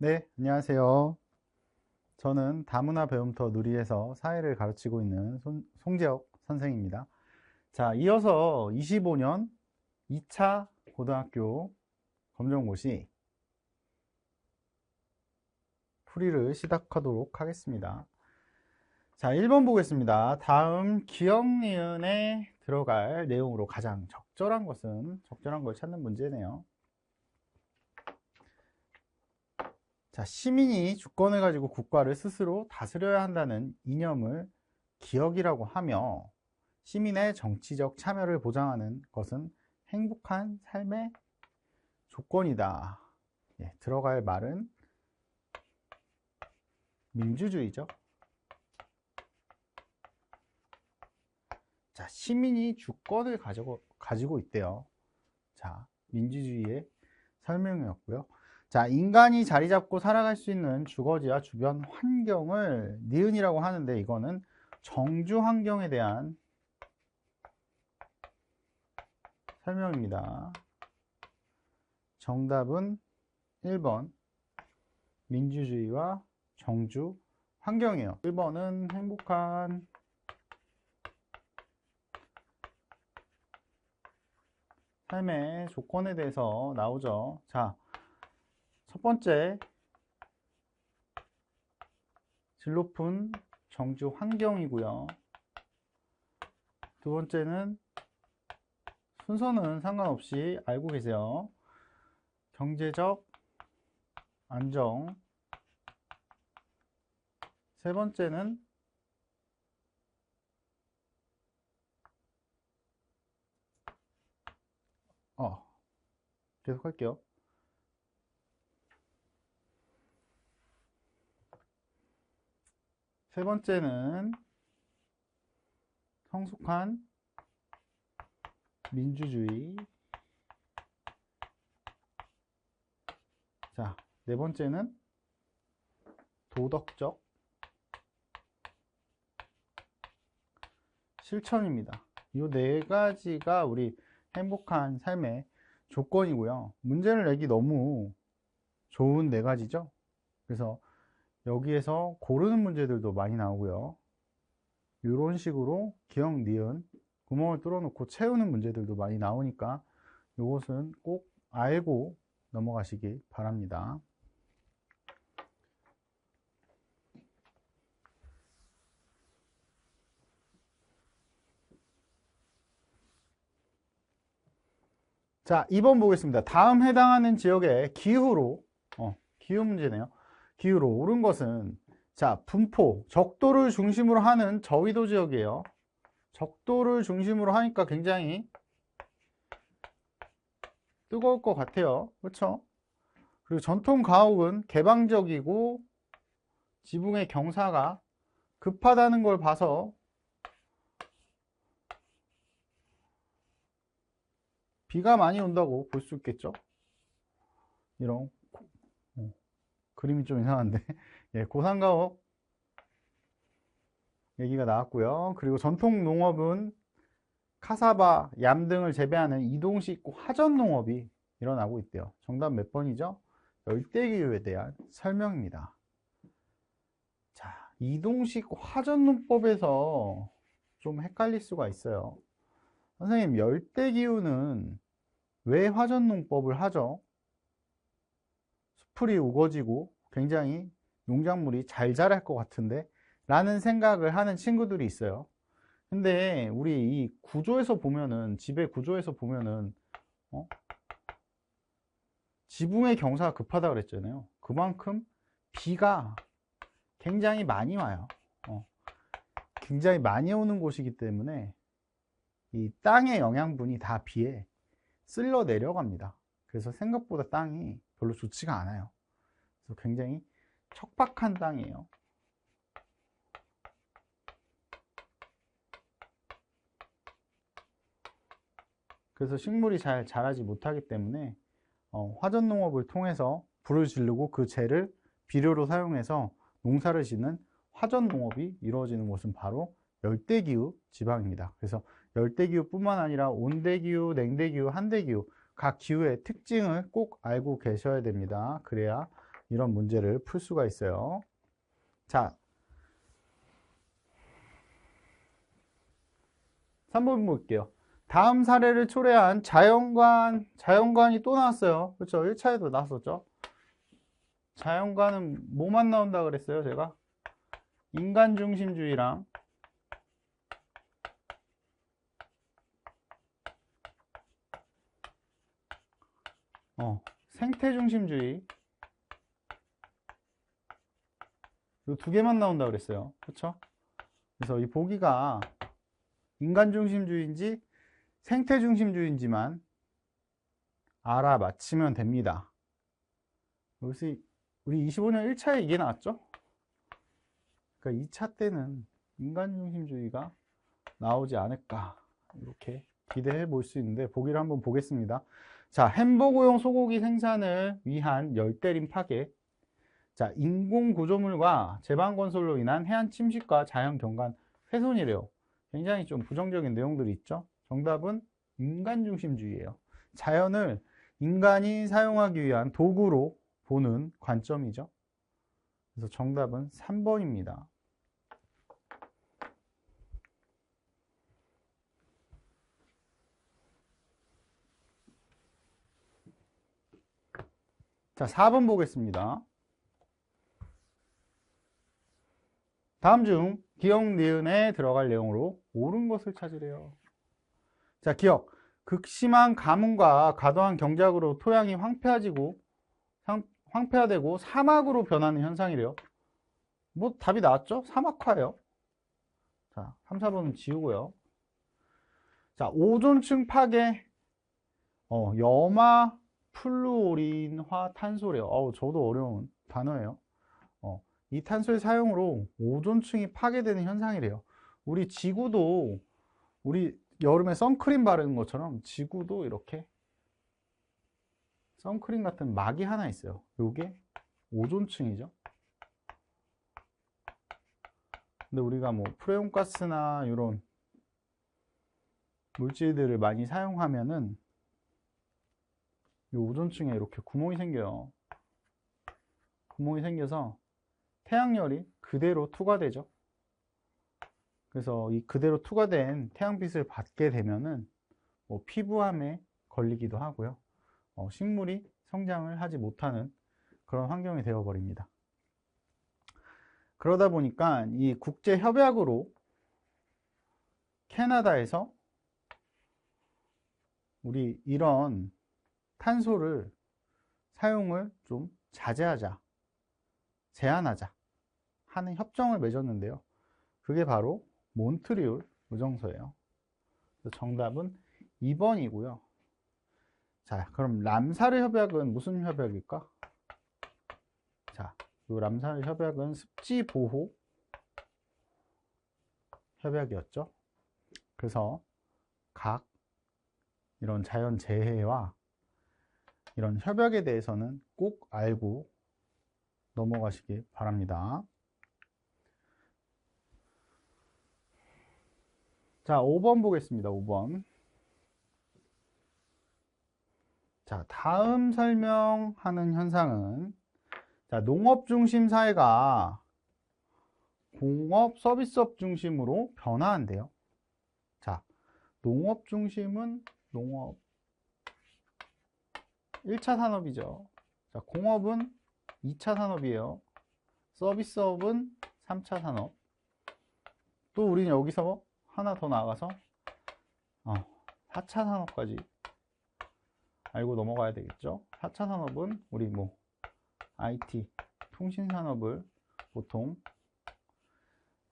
네, 안녕하세요. 저는 다문화 배움터 누리에서 사회를 가르치고 있는 송재혁 선생입니다. 자, 이어서 25년 2차 고등학교 검정고시 풀이를 시작하도록 하겠습니다. 자, 1번 보겠습니다. 다음 기억 니은에 들어갈 내용으로 가장 적절한 걸 찾는 문제네요. 자, 시민이 주권을 가지고 국가를 스스로 다스려야 한다는 이념을 기억이라고 하며 시민의 정치적 참여를 보장하는 것은 행복한 삶의 조건이다. 예, 들어갈 말은 민주주의죠. 자, 시민이 주권을 가지고 있대요. 자, 민주주의의 설명이었고요. 자, 인간이 자리 잡고 살아갈 수 있는 주거지와 주변 환경을 니은이라고 하는데 이거는 정주 환경에 대한 설명입니다. 정답은 1번 민주주의와 정주 환경이에요. 1번은 행복한 삶의 조건에 대해서 나오죠. 자, 첫 번째 질 높은 정주 환경이고요. 두 번째는 순서는 상관없이 알고 계세요. 경제적 안정. 세 번째는 계속 할게요. 세 번째는 성숙한 민주주의. 자, 네 번째는 도덕적 실천입니다. 이 네 가지가 우리 행복한 삶의 조건이고요. 문제를 내기 너무 좋은 네 가지죠. 그래서 여기에서 고르는 문제들도 많이 나오고요. 이런 식으로 기억, 니은 구멍을 뚫어놓고 채우는 문제들도 많이 나오니까 이것은 꼭 알고 넘어가시기 바랍니다. 자, 2번 보겠습니다. 다음 해당하는 지역의 기후로 기후 문제네요. 기후로 옳은 것은 자, 분포, 적도를 중심으로 하는 저위도 지역이에요. 적도를 중심으로 하니까 굉장히 뜨거울 것 같아요. 그렇죠? 그리고 전통 가옥은 개방적이고 지붕의 경사가 급하다는 걸 봐서 비가 많이 온다고 볼 수 있겠죠. 이런 그림이 좀 이상한데 예, 고산가옥 얘기가 나왔고요. 그리고 전통 농업은 카사바, 얌 등을 재배하는 이동식 화전 농업이 일어나고 있대요. 정답 몇 번이죠? 열대기후에 대한 설명입니다. 자, 이동식 화전 농법에서 좀 헷갈릴 수가 있어요. 선생님, 열대기후는 왜 화전 농법을 하죠? 수풀이 우거지고 굉장히 농작물이 잘 자랄 것 같은데 라는 생각을 하는 친구들이 있어요. 근데 우리 이 구조에서 보면은 집의 구조에서 보면은 지붕의 경사가 급하다 그랬잖아요. 그만큼 비가 굉장히 많이 와요. 굉장히 많이 오는 곳이기 때문에 이 땅의 영양분이 다 비에 쓸려 내려갑니다. 그래서 생각보다 땅이 별로 좋지가 않아요. 그래서 굉장히 척박한 땅이에요. 그래서 식물이 잘 자라지 못하기 때문에 화전 농업을 통해서 불을 지르고 그 재를 비료로 사용해서 농사를 짓는 화전 농업이 이루어지는 곳은 바로 열대기후 지방입니다. 그래서 열대기후뿐만 아니라 온대기후, 냉대기후, 한대기후 각 기후의 특징을 꼭 알고 계셔야 됩니다. 그래야 이런 문제를 풀 수가 있어요. 자, 3번 볼게요. 다음 사례를 초래한 자연관이 또 나왔어요. 그렇죠? 1차에도 나왔었죠? 자연관은 뭐만 나온다 그랬어요, 제가? 인간 중심주의랑 생태 중심주의 이 두 개만 나온다 그랬어요. 그렇죠? 그래서 이 보기가 인간 중심주의인지 생태 중심주의인지만 알아맞히면 됩니다. 그래서 우리 25년 1차에 이게 나왔죠? 그러니까 2차 때는 인간 중심주의가 나오지 않을까 이렇게 기대해 볼 수 있는데 보기를 한번 보겠습니다. 자, 햄버거용 소고기 생산을 위한 열대림 파괴. 자, 인공 구조물과 제반 건설로 인한 해안 침식과 자연 경관 훼손이래요. 굉장히 좀 부정적인 내용들이 있죠. 정답은 인간 중심주의예요. 자연을 인간이 사용하기 위한 도구로 보는 관점이죠. 그래서 정답은 3번입니다. 자, 4번 보겠습니다. 다음 중 기억, 니은에 들어갈 내용으로 옳은 것을 찾으래요. 자, 기억. 극심한 가뭄과 과도한 경작으로 토양이 황폐화되고 사막으로 변하는 현상이래요. 뭐 답이 나왔죠? 사막화예요. 자, 3, 4번은 지우고요. 자, 오존층 파괴. 염화 플루오린화 탄소래요. 저도 어려운 단어예요. 이 탄소의 사용으로 오존층이 파괴되는 현상이래요. 우리 지구도 우리 여름에 선크림 바르는 것처럼 지구도 이렇게 선크림 같은 막이 하나 있어요. 이게 오존층이죠. 근데 우리가 뭐 프레온가스나 이런 물질들을 많이 사용하면은 이 오존층에 이렇게 구멍이 생겨요. 구멍이 생겨서 태양열이 그대로 투과되죠. 그래서 이 그대로 투과된 태양빛을 받게 되면은 뭐 피부암에 걸리기도 하고요. 식물이 성장을 하지 못하는 그런 환경이 되어버립니다. 그러다 보니까 이 국제 협약으로 캐나다에서 우리 이런 탄소를 사용을 좀 자제하자, 제한하자 하는 협정을 맺었는데요. 그게 바로 몬트리올 의정서예요. 정답은 2번이고요. 자, 그럼 람사르 협약은 무슨 협약일까? 자, 이 람사르 협약은 습지 보호 협약이었죠. 그래서 각 이런 자연 재해와 이런 협약에 대해서는 꼭 알고 넘어가시기 바랍니다. 자, 5번 보겠습니다. 5번. 자, 다음 설명하는 현상은 자, 농업 중심 사회가 공업 서비스업 중심으로 변화한대요. 자, 농업 중심은 농업 1차 산업이죠. 자, 공업은 2차 산업이에요. 서비스업은 3차 산업. 또 우리는 여기서 하나 더 나가서 4차 산업까지 알고 넘어가야 되겠죠. 4차 산업은 우리 뭐 IT, 통신 산업을 보통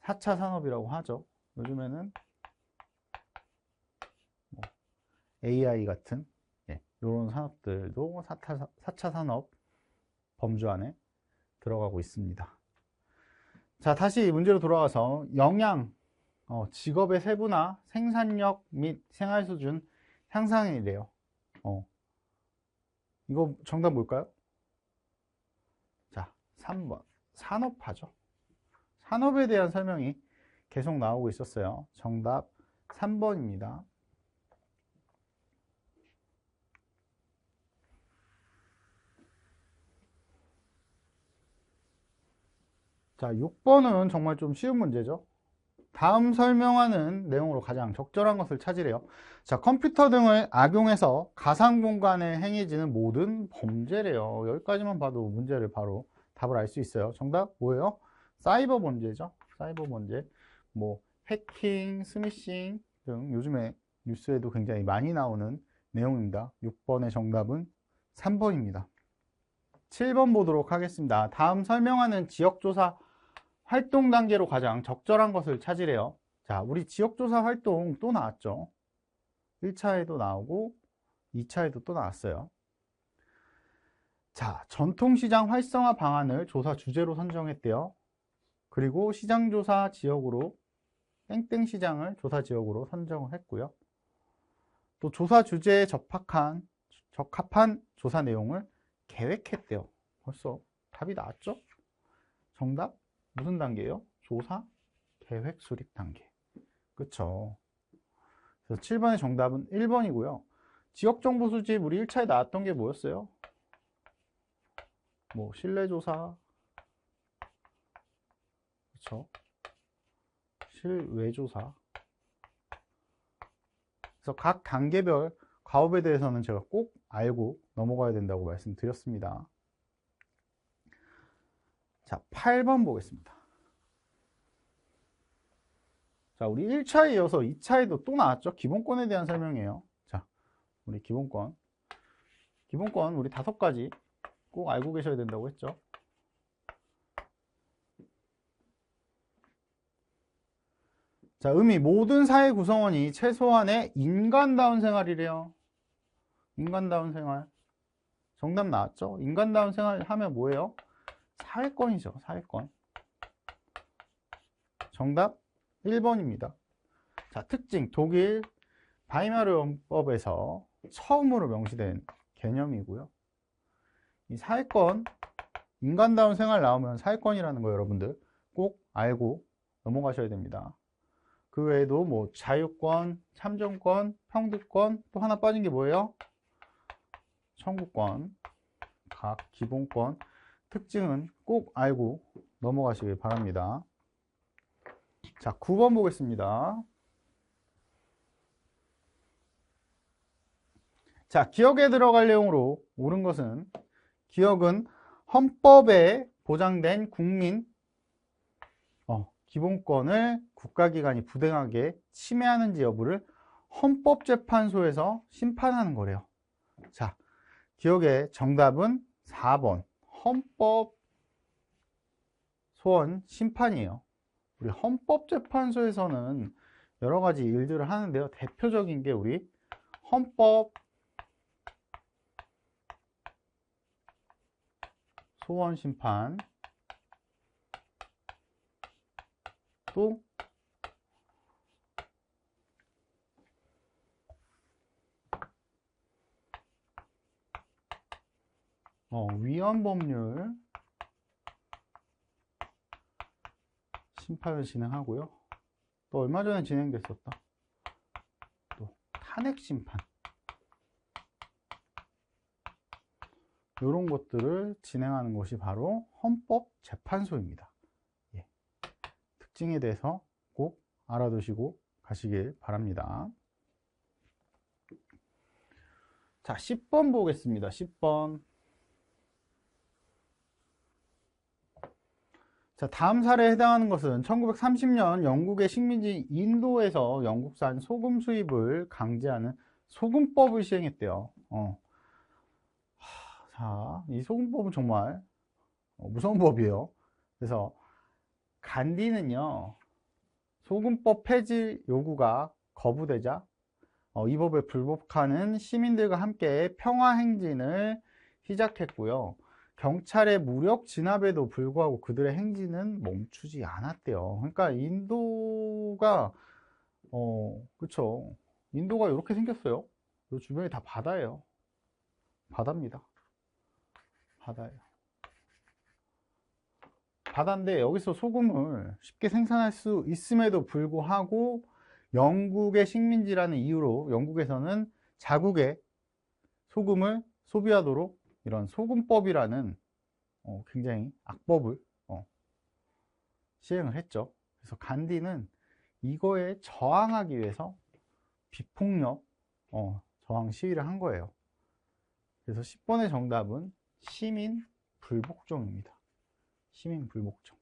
4차 산업이라고 하죠. 요즘에는 뭐 AI 같은 이런 산업들도 4차 산업 범주 안에 들어가고 있습니다. 자, 다시 문제로 돌아가서 영양, 직업의 세분화, 생산력 및 생활 수준 향상이래요. 이거 정답 뭘까요? 자, 3번. 산업화죠. 산업에 대한 설명이 계속 나오고 있었어요. 정답 3번입니다. 자, 6번은 정말 좀 쉬운 문제죠. 다음 설명하는 내용으로 가장 적절한 것을 찾으래요. 자, 컴퓨터 등을 악용해서 가상 공간에 행해지는 모든 범죄래요. 여기까지만 봐도 문제를 바로 답을 알 수 있어요. 정답 뭐예요? 사이버 범죄죠. 사이버 범죄. 뭐 해킹, 스미싱 등 요즘에 뉴스에도 굉장히 많이 나오는 내용입니다. 6번의 정답은 3번입니다. 7번 보도록 하겠습니다. 다음 설명하는 지역조사 활동 단계로 가장 적절한 것을 찾으래요. 자, 우리 지역조사 활동 또 나왔죠. 1차에도 나오고 2차에도 또 나왔어요. 자, 전통시장 활성화 방안을 조사 주제로 선정했대요. 그리고 시장조사 지역으로 땡땡 시장을 조사 지역으로 선정을 했고요. 또 조사 주제에 적합한 조사 내용을 계획했대요. 벌써 답이 나왔죠? 정답 무슨 단계예요? 조사 계획 수립 단계. 그쵸? 그래서 7번의 정답은 1번이고요. 지역정보 수집 우리 1차에 나왔던 게 뭐였어요? 뭐 실내조사, 그쵸? 실외조사. 그래서 각 단계별 과업에 대해서는 제가 꼭 알고 넘어가야 된다고 말씀드렸습니다. 자, 8번 보겠습니다. 자, 우리 1차에 이어서 2차에도 또 나왔죠? 기본권에 대한 설명이에요. 자, 우리 기본권 우리 5가지 꼭 알고 계셔야 된다고 했죠? 자, 의미 모든 사회 구성원이 최소한의 인간다운 생활이래요. 인간다운 생활. 정답 나왔죠? 인간다운 생활 하면 뭐예요? 사회권이죠. 사회권. 정답 1번입니다. 자, 특징 독일 바이마르연법에서 처음으로 명시된 개념이고요. 이 사회권, 인간다운 생활 나오면 사회권이라는 거 여러분들 꼭 알고 넘어가셔야 됩니다. 그 외에도 뭐 자유권, 참정권, 평등권, 또 하나 빠진 게 뭐예요? 청구권, 각 기본권 특징은 꼭 알고 넘어가시길 바랍니다. 자, 9번 보겠습니다. 자, 기억에 들어갈 내용으로 옳은 것은 기억은 헌법에 보장된 국민 기본권을 국가기관이 부당하게 침해하는지 여부를 헌법재판소에서 심판하는 거래요. 자, 기억의 정답은 4번 헌법 소원 심판이에요. 우리 헌법재판소에서는 여러 가지 일들을 하는데요. 대표적인 게 우리 헌법 소원 심판, 또 위헌 법률 심판을 진행하고요. 또 얼마 전에 진행됐었다. 또 탄핵 심판. 이런 것들을 진행하는 것이 바로 헌법재판소입니다. 예. 특징에 대해서 꼭 알아두시고 가시길 바랍니다. 자, 10번 보겠습니다. 10번. 자, 다음 사례에 해당하는 것은 1930년 영국의 식민지 인도에서 영국산 소금 수입을 강제하는 소금법을 시행했대요. 자, 이 소금법은 정말 무서운 법이에요. 그래서 간디는요, 소금법 폐지 요구가 거부되자 이 법에 불복하는 시민들과 함께 평화행진을 시작했고요. 경찰의 무력 진압에도 불구하고 그들의 행진은 멈추지 않았대요. 그러니까 인도가 그쵸, 인도가 이렇게 생겼어요. 이 주변이 다 바다예요. 바다입니다. 바다예요. 바다인데 여기서 소금을 쉽게 생산할 수 있음에도 불구하고 영국의 식민지라는 이유로 영국에서는 자국의 소금을 소비하도록 이런 소금법이라는 굉장히 악법을 시행을 했죠. 그래서 간디는 이거에 저항하기 위해서 비폭력 저항 시위를 한 거예요. 그래서 10번의 정답은 시민 불복종입니다. 시민 불복종.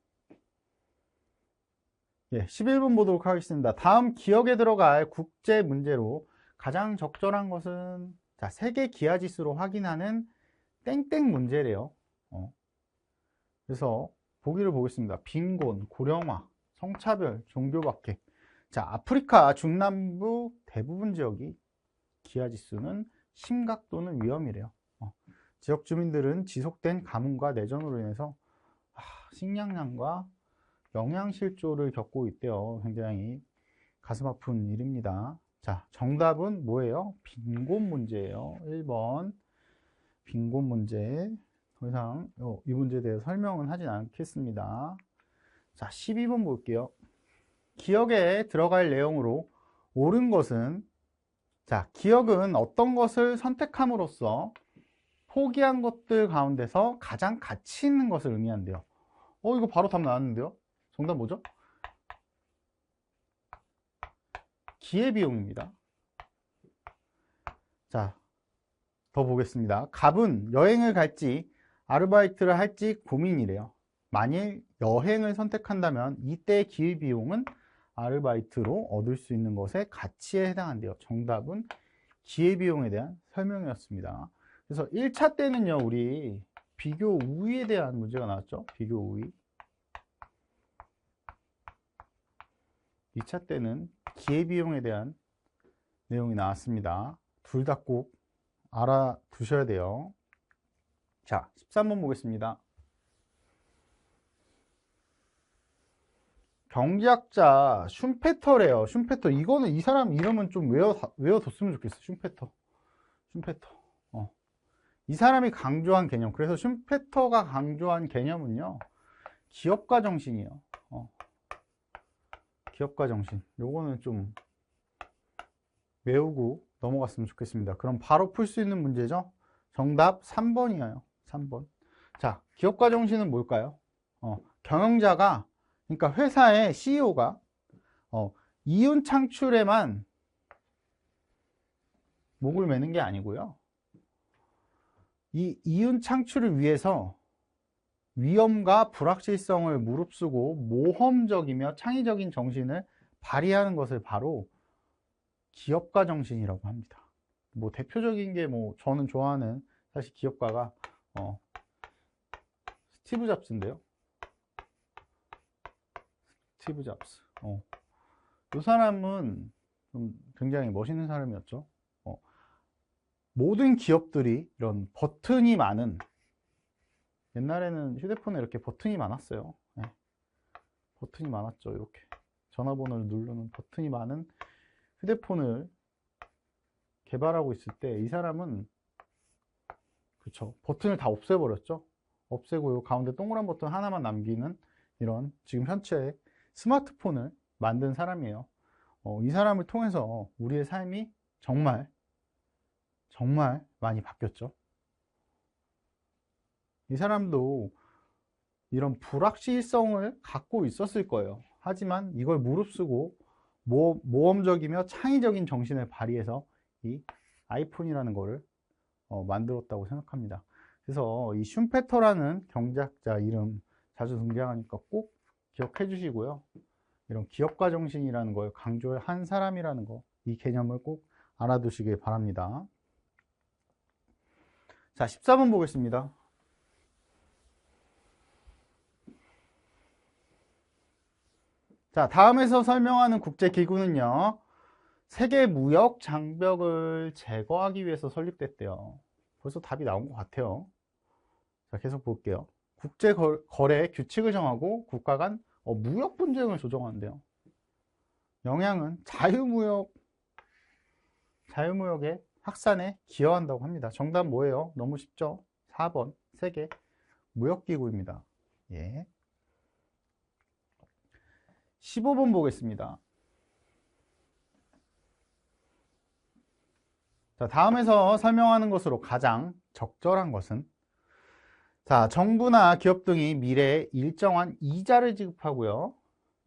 예, 11번 보도록 하겠습니다. 다음 기억에 들어갈 국제 문제로 가장 적절한 것은 자, 세계 기하 지수로 확인하는 땡땡 문제래요. 그래서 보기를 보겠습니다. 빈곤, 고령화, 성차별, 종교박해. 자, 아프리카 중남부 대부분 지역이 기하 지수는 심각 또는 위험이래요. 지역 주민들은 지속된 가뭄과 내전으로 인해서 식량난과 영양실조를 겪고 있대요. 굉장히 가슴 아픈 일입니다. 자, 정답은 뭐예요? 빈곤 문제예요. 1번 빈곤 문제. 더 이상 이 문제에 대해 설명은 하진 않겠습니다. 자, 12번 볼게요. 기억에 들어갈 내용으로 옳은 것은 자, 기억은 어떤 것을 선택함으로써 포기한 것들 가운데서 가장 가치 있는 것을 의미한대요. 이거 바로 답 나왔는데요? 정답 뭐죠? 기회비용입니다. 자, 더 보겠습니다. 갑은 여행을 갈지 아르바이트를 할지 고민이래요. 만일 여행을 선택한다면 이때의 기회비용은 아르바이트로 얻을 수 있는 것의 가치에 해당한대요. 정답은 기회비용에 대한 설명이었습니다. 그래서 1차 때는요, 우리 비교 우위에 대한 문제가 나왔죠. 비교 우위. 2차 때는 기회비용에 대한 내용이 나왔습니다. 둘 다 꼭 알아두셔야 돼요. 자, 13번 보겠습니다. 경제학자 슌페터래요. 슌페터. 이거는 이 사람 이름은 좀 외워뒀으면 좋겠어. 슌페터. 슌페터. 이 사람이 강조한 개념. 그래서 슌페터가 강조한 개념은요, 기업가 정신이에요. 기업가 정신. 요거는 좀 외우고 넘어갔으면 좋겠습니다. 그럼 바로 풀 수 있는 문제죠. 정답 3번이에요. 3번. 자, 기업가 정신은 뭘까요? 경영자가, 그러니까 회사의 CEO가 이윤 창출에만 목을 매는 게 아니고요. 이 이윤 창출을 위해서 위험과 불확실성을 무릅쓰고 모험적이며 창의적인 정신을 발휘하는 것을 바로 기업가 정신이라고 합니다. 뭐 대표적인 게 뭐 저는 좋아하는 사실 기업가가 스티브 잡스인데요. 스티브 잡스. 이 사람은 좀 굉장히 멋있는 사람이었죠. 모든 기업들이 이런 버튼이 많은, 옛날에는 휴대폰에 이렇게 버튼이 많았어요. 네. 버튼이 많았죠. 이렇게 전화번호를 누르는 버튼이 많은 휴대폰을 개발하고 있을 때 이 사람은 그쵸, 버튼을 다 없애버렸죠. 없애고 요 가운데 동그란 버튼 하나만 남기는 이런 지금 현재 스마트폰을 만든 사람이에요. 이 사람을 통해서 우리의 삶이 정말 많이 바뀌었죠. 이 사람도 이런 불확실성을 갖고 있었을 거예요. 하지만 이걸 무릅쓰고 모험적이며 창의적인 정신을 발휘해서 이 아이폰이라는 거를 만들었다고 생각합니다. 그래서 이 슌페터라는 경제학자 이름 자주 등장하니까 꼭 기억해 주시고요. 이런 기업가 정신이라는 걸 강조한 사람이라는 거, 이 개념을 꼭 알아두시길 바랍니다. 자, 14번 보겠습니다. 자, 다음에서 설명하는 국제기구는요, 세계 무역 장벽을 제거하기 위해서 설립됐대요. 벌써 답이 나온 것 같아요. 자, 계속 볼게요. 국제 거래 규칙을 정하고 국가 간 무역 분쟁을 조정한대요. 영향은 자유무역의 확산에 기여한다고 합니다. 정답 뭐예요? 너무 쉽죠? 4번 세계 무역기구입니다. 예. 15번 보겠습니다. 자, 다음에서 설명하는 것으로 가장 적절한 것은, 자, 정부나 기업 등이 미래에 일정한 이자를 지급하고요.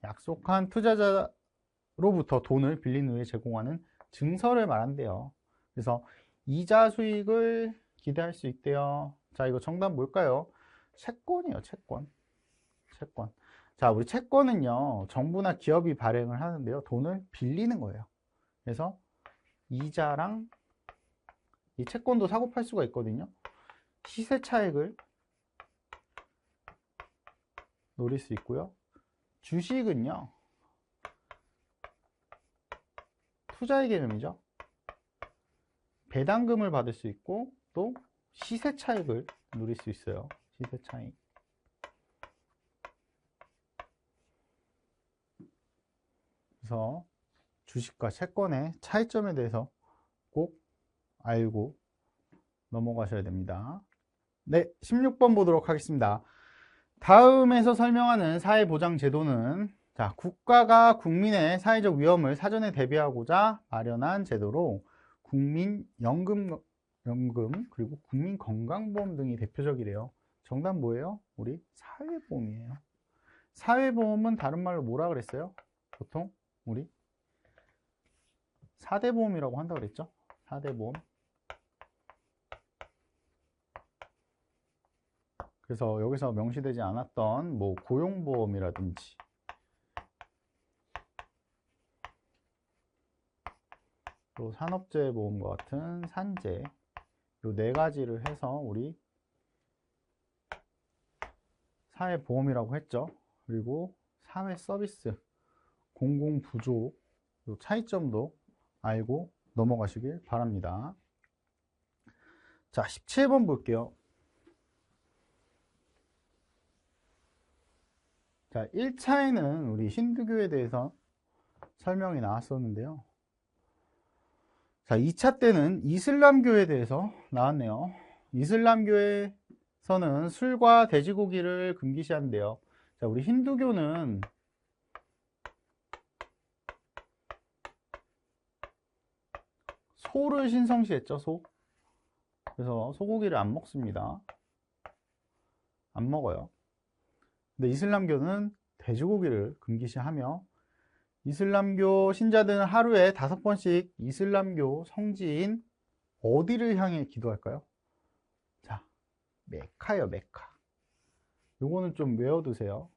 약속한 투자자로부터 돈을 빌린 후에 제공하는 증서를 말한대요. 그래서 이자 수익을 기대할 수 있대요. 자, 이거 정답 뭘까요? 채권이에요, 채권. 채권. 자, 우리 채권은요, 정부나 기업이 발행을 하는데요. 돈을 빌리는 거예요. 그래서 이자랑 이 채권도 사고 팔 수가 있거든요. 시세 차익을 노릴 수 있고요. 주식은요, 투자의 개념이죠. 배당금을 받을 수 있고 또 시세 차익을 누릴 수 있어요. 시세 차익. 그래서 주식과 채권의 차이점에 대해서 꼭 알고 넘어가셔야 됩니다. 네, 16번 보도록 하겠습니다. 다음에서 설명하는 사회보장제도는 자, 국가가 국민의 사회적 위험을 사전에 대비하고자 마련한 제도로 국민연금 그리고 국민건강보험 등이 대표적이래요. 정답 뭐예요? 우리 사회보험이에요. 사회보험은 다른 말로 뭐라 그랬어요? 보통 우리 4대 보험이라고 한다고 그랬죠? 4대 보험. 그래서 여기서 명시되지 않았던 뭐 고용보험이라든지 또 산업재해보험과 같은 산재 요 네 가지를 해서 우리 사회보험이라고 했죠. 그리고 사회서비스, 공공부조 요 차이점도 알고 넘어가시길 바랍니다. 자, 17번 볼게요. 자, 1차에는 우리 힌두교에 대해서 설명이 나왔었는데요. 자, 2차 때는 이슬람교에 대해서 나왔네요. 이슬람교에서는 술과 돼지고기를 금기시한대요. 자, 우리 힌두교는 소를 신성시했죠, 소. 그래서 소고기를 안 먹습니다. 안 먹어요. 근데 이슬람교는 돼지고기를 금기시하며 이슬람교 신자들은 하루에 5번씩 이슬람교 성지인 어디를 향해 기도할까요? 자, 메카요, 메카. 요거는 좀 외워두세요.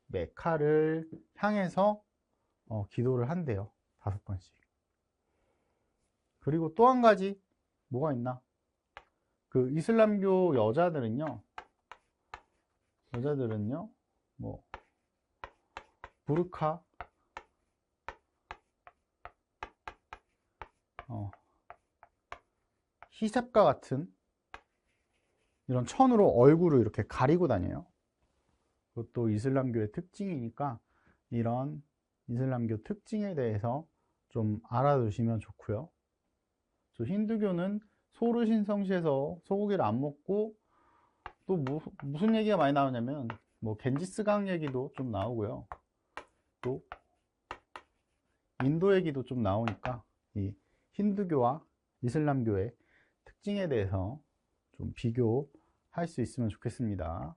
메카를 향해서 기도를 한대요. 5번씩. 그리고 또 한 가지 뭐가 있나? 그 이슬람교 여자들은요, 뭐 부르카, 히잡과 같은 이런 천으로 얼굴을 이렇게 가리고 다녀요. 그것도 이슬람교의 특징이니까 이런 이슬람교 특징에 대해서 좀 알아두시면 좋고요. 또 힌두교는 소를 신성시해서 소고기를 안 먹고 또 무슨 얘기가 많이 나오냐면 뭐 겐지스강 얘기도 좀 나오고요. 또 인도 얘기도 좀 나오니까 이 힌두교와 이슬람교의 특징에 대해서 좀 비교할 수 있으면 좋겠습니다.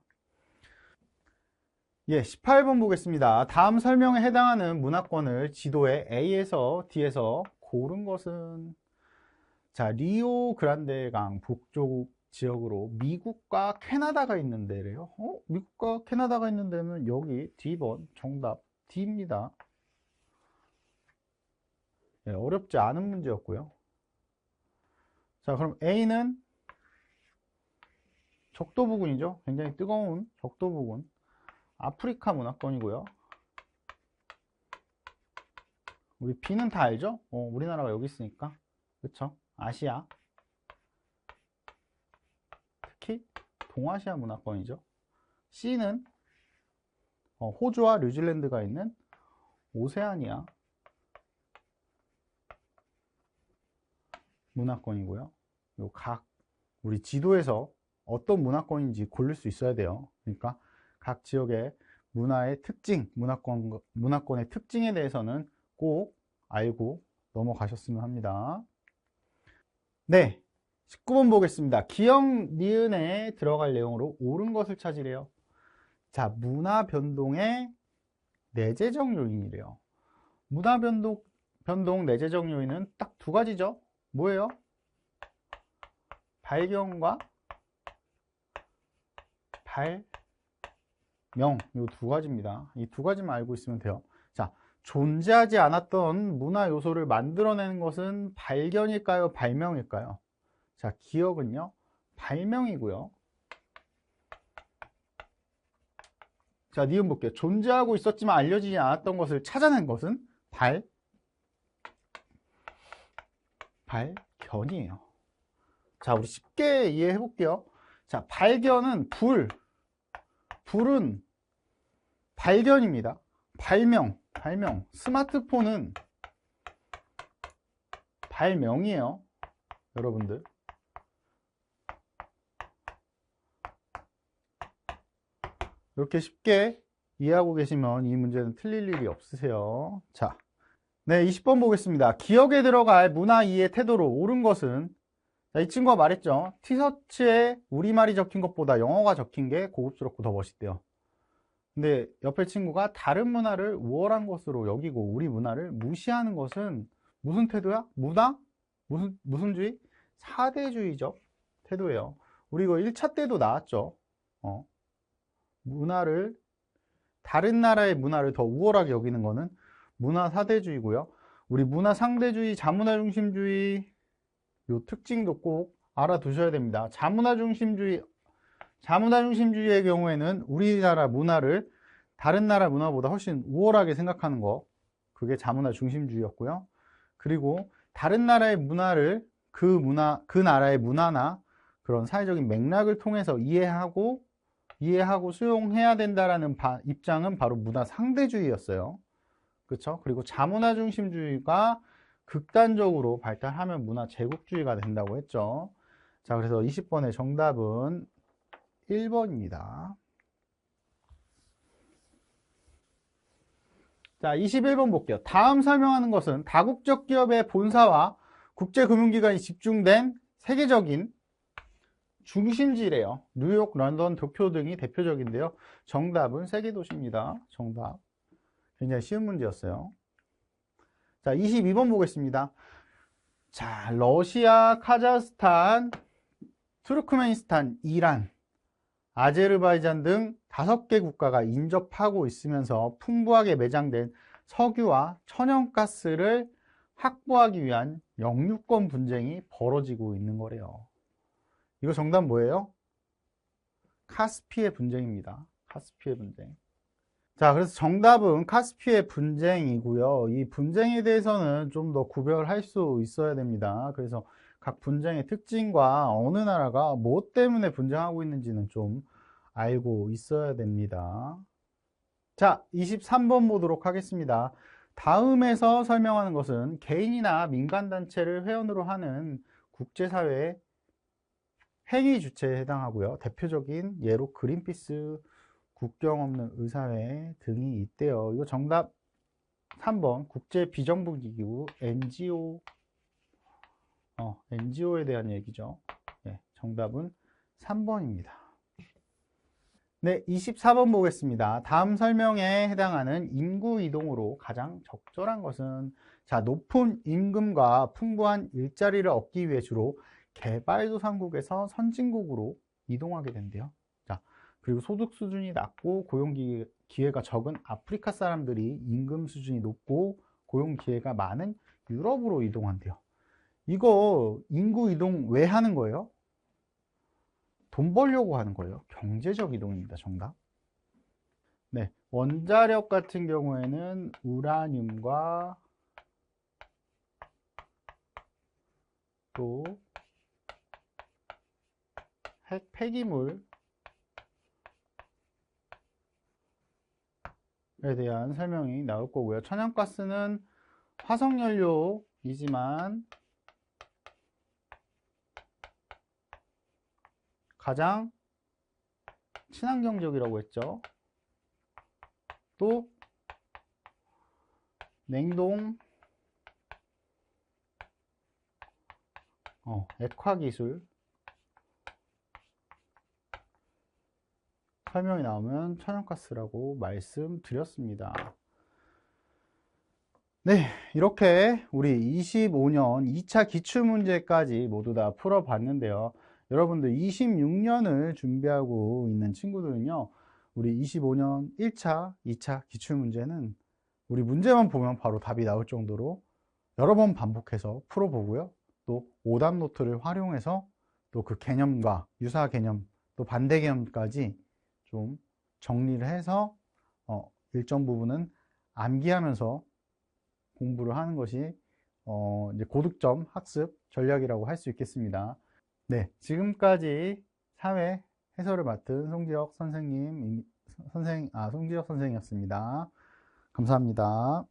예, 18번 보겠습니다. 다음 설명에 해당하는 문화권을 지도에 A에서 D에서 고른 것은 자, 리오 그란데 강 북쪽 지역으로 미국과 캐나다가 있는 데래요. 미국과 캐나다가 있는 데면 여기 D번 정답 D입니다. 예, 어렵지 않은 문제였고요. 자, 그럼 A는 적도 부근이죠. 굉장히 뜨거운 적도 부근. 아프리카 문화권이고요. 우리 B는 다 알죠? 우리나라가 여기 있으니까. 그쵸? 아시아. 특히 동아시아 문화권이죠. C는 호주와 뉴질랜드가 있는 오세아니아 문화권이고요. 각 우리 지도에서 어떤 문화권인지 고를 수 있어야 돼요. 그러니까 각 지역의 문화의 특징, 문화권의 특징에 대해서는 꼭 알고 넘어가셨으면 합니다. 네, 19번 보겠습니다. 기역, 니은에 들어갈 내용으로 옳은 것을 찾으래요. 자, 문화 변동의 내재적 요인이래요. 문화 변동 내재적 요인은 딱 두 가지죠. 뭐예요? 발견과 발명. 이 두 가지입니다. 이 두 가지만 알고 있으면 돼요. 자, 존재하지 않았던 문화 요소를 만들어내는 것은 발견일까요? 발명일까요? 자, 기억은요, 발명이고요. 자, 니은 볼게요. 존재하고 있었지만 알려지지 않았던 것을 찾아낸 것은 발견이에요. 자, 우리 쉽게 이해해 볼게요. 자, 발견은 불은 발견입니다. 발명. 스마트폰은 발명이에요. 여러분들. 이렇게 쉽게 이해하고 계시면 이 문제는 틀릴 일이 없으세요. 자, 네, 20번 보겠습니다. 기억에 들어갈 문화 이해 태도로 옳은 것은, 자, 이 친구가 말했죠. 티셔츠에 우리말이 적힌 것보다 영어가 적힌 게 고급스럽고 더 멋있대요. 근데 옆에 친구가 다른 문화를 우월한 것으로 여기고 우리 문화를 무시하는 것은 무슨 태도야? 무슨 주의? 사대주의적 태도예요. 우리 이거 1차 때도 나왔죠. 다른 나라의 문화를 더 우월하게 여기는 거는 문화 사대주의고요. 우리 문화 상대주의, 자문화 중심주의 요 특징도 꼭 알아두셔야 됩니다. 자문화 중심주의의 경우에는 우리나라 문화를 다른 나라 문화보다 훨씬 우월하게 생각하는 거, 그게 자문화 중심주의였고요. 그리고 다른 나라의 문화를 그 나라의 문화나 그런 사회적인 맥락을 통해서 이해하고 수용해야 된다라는 입장은 바로 문화 상대주의였어요. 그렇죠? 그리고 자문화 중심주의가 극단적으로 발달하면 문화 제국주의가 된다고 했죠. 자, 그래서 20번의 정답은 1번입니다. 자, 21번 볼게요. 다음 설명하는 것은 다국적 기업의 본사와 국제금융기관이 집중된 세계적인 중심지래요. 뉴욕, 런던, 도쿄 등이 대표적인데요. 정답은 세계도시입니다. 정답. 굉장히 쉬운 문제였어요. 자, 22번 보겠습니다. 자, 러시아, 카자흐스탄, 투르크메니스탄, 이란, 아제르바이잔 등 5개 국가가 인접하고 있으면서 풍부하게 매장된 석유와 천연가스를 확보하기 위한 영유권 분쟁이 벌어지고 있는 거래요. 이거 정답 뭐예요? 카스피의 분쟁입니다. 카스피의 분쟁. 자, 그래서 정답은 카스피의 분쟁이고요. 이 분쟁에 대해서는 좀 더 구별할 수 있어야 됩니다. 그래서 각 분쟁의 특징과 어느 나라가 뭐 때문에 분쟁하고 있는지는 좀 알고 있어야 됩니다. 자, 23번 보도록 하겠습니다. 다음에서 설명하는 것은 개인이나 민간단체를 회원으로 하는 국제사회 행위 주체에 해당하고요. 대표적인 예로 그린피스, 국경 없는 의사회 등이 있대요. 이거 정답 3번 국제 비정부기구 NGO에 대한 얘기죠. 네, 정답은 3번입니다. 네, 24번 보겠습니다. 다음 설명에 해당하는 인구 이동으로 가장 적절한 것은, 자, 높은 임금과 풍부한 일자리를 얻기 위해 주로 개발도상국에서 선진국으로 이동하게 된대요. 자, 그리고 소득 수준이 낮고 고용 기회가 적은 아프리카 사람들이 임금 수준이 높고 고용 기회가 많은 유럽으로 이동한대요. 이거 인구 이동 왜 하는 거예요? 돈 벌려고 하는 거예요. 경제적 이동입니다. 정답. 네, 원자력 같은 경우에는 우라늄과 또 핵 폐기물에 대한 설명이 나올 거고요. 천연가스는 화석연료이지만 가장 친환경적이라고 했죠. 또 냉동 액화기술 설명이 나오면 천연가스라고 말씀드렸습니다. 네, 이렇게 우리 25년 2차 기출문제까지 모두 다 풀어봤는데요. 여러분들 26년을 준비하고 있는 친구들은요, 우리 25년 1차, 2차 기출문제는 우리 문제만 보면 바로 답이 나올 정도로 여러 번 반복해서 풀어보고요. 또 오답 노트를 활용해서 또 그 개념과 유사 개념, 또 반대 개념까지 좀 정리를 해서 일정 부분은 암기하면서 공부를 하는 것이 이제 고득점 학습 전략이라고 할 수 있겠습니다. 네, 지금까지 사회 해설을 맡은 송지혁 선생님이었습니다. 감사합니다.